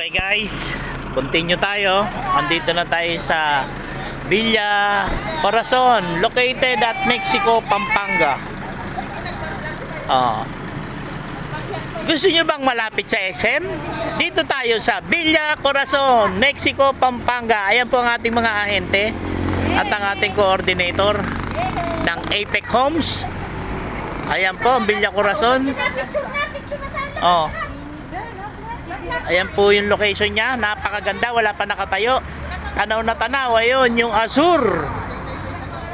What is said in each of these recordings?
Okay guys, continue tayo. Andito na tayo sa Villa Corazon, located at Mexico, Pampanga. Gusto nyo bang malapit sa SM? Dito tayo sa Villa Corazon, Mexico, Pampanga. Ayan po ang ating mga ahente at ang ating coordinator ng Apex Homes. Ayan po ang Villa Corazon. Ayan po yung location niya. Napakaganda, wala pa nakatayo. Tanaw na tanaw. Ayun yung Azur.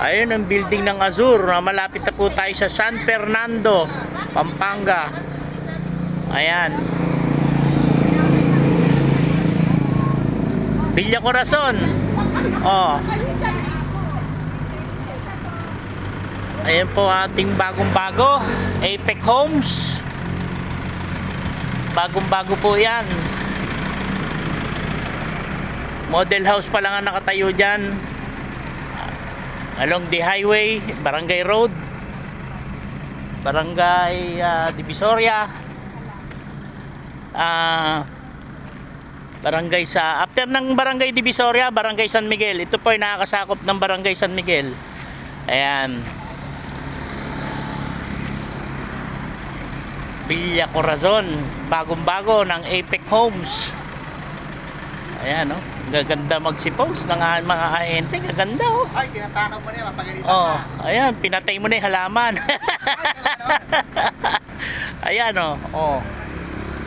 Ayun ang building ng Azur. Malapit na po tayo sa San Fernando, Pampanga. Ayan, Villa Corazon. Ayan po ating bagong-bago Apex Homes. Bagong-bago po yan. Model house pa lang ang nakatayo dyan along the highway, Barangay Road, Barangay Divisoria, barangay sa after ng Barangay Divisoria, Barangay San Miguel. Ito po ay nakakasakop ng Barangay San Miguel. Ayan, Villa Corazon, bagong-bago ng Apex Homes. Ayan, oh, gaganda magsipost ng mga ahente, gaganda, oh. Ay, tinatakan mo na, mapagalitan ka. Ayan, pinatay mo na yung halaman. Ayan, oh.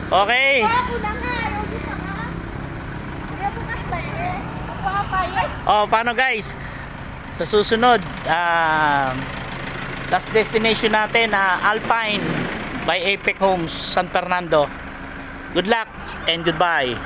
Okay. Paano guys? Sa susunod, last destination natin, Alpine by Apex Homes, San Fernando. Good luck and goodbye.